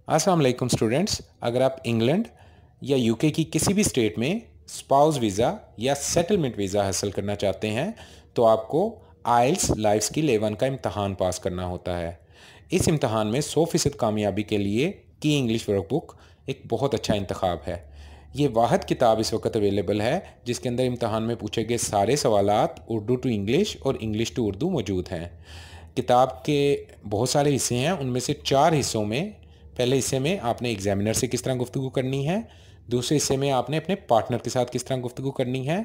अस्सलाम वालेकुम स्टूडेंट्स। अगर आप इंग्लैंड या यूके की किसी भी स्टेट में स्पाउस वीज़ा या सेटलमेंट वीज़ा हासिल करना चाहते हैं तो आपको आइल्स लाइफ स्किल A1 का इम्तहान पास करना होता है। इस इम्तहान में 100% कामयाबी के लिए की इंग्लिश वर्कबुक एक बहुत अच्छा इंतखाब है। ये वाहिद किताब इस वक्त अवेलेबल है जिसके अंदर इम्तहान में पूछे गए सारे सवालात उर्दू टू इंग्लिश और इंग्लिश टू उर्दू मौजूद हैं। किताब के बहुत सारे हिस्से हैं, उनमें से 4 हिस्सों में पहले हिस्से में आपने एग्जामिनर से किस तरह गुफ्तगू करनी है, दूसरे हिस्से में आपने अपने पार्टनर के साथ किस तरह गुफ्तगू करनी है,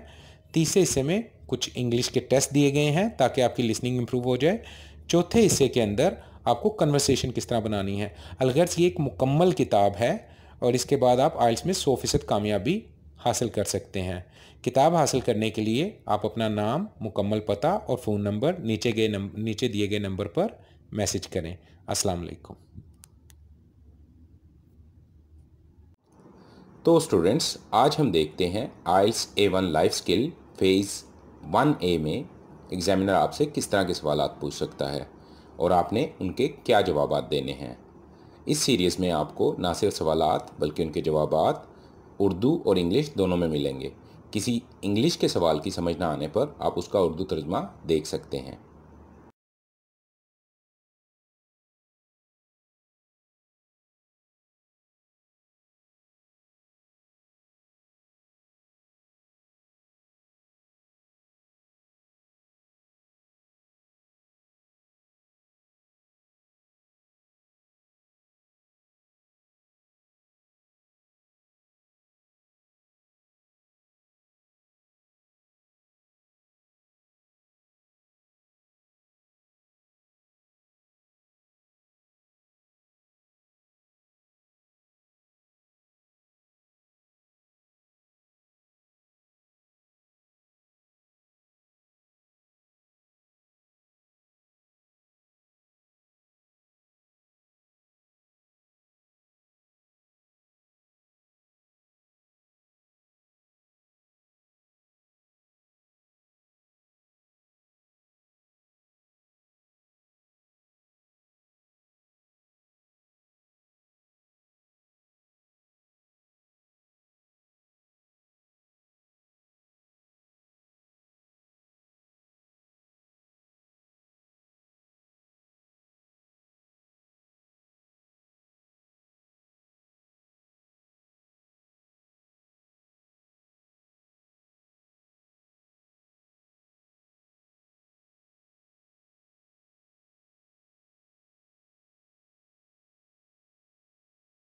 तीसरे हिस्से में कुछ इंग्लिश के टेस्ट दिए गए हैं ताकि आपकी लिसनिंग इंप्रूव हो जाए, चौथे हिस्से के अंदर आपको कन्वर्सेशन किस तरह बनानी है। अलगर्ज ये एक मुकम्मल किताब है और इसके बाद आप आइल्स में 100% कामयाबी हासिल कर सकते हैं। किताब हासिल करने के लिए आप अपना नाम, मुकम्मल पता और फ़ोन नंबर नीचे दिए गए नंबर पर मैसेज करें। अस्सलाम वालेकुम। तो स्टूडेंट्स, आज हम देखते हैं आइल्स A1 life skill phase 1A में एग्जामिनर आपसे किस तरह के सवाल पूछ सकता है और आपने उनके क्या जवाब देने हैं। इस सीरीज़ में आपको ना सिर्फ सवालात बल्कि उनके जवाबात उर्दू और इंग्लिश दोनों में मिलेंगे। किसी इंग्लिश के सवाल की समझ ना आने पर आप उसका उर्दू तर्जुमा देख सकते हैं।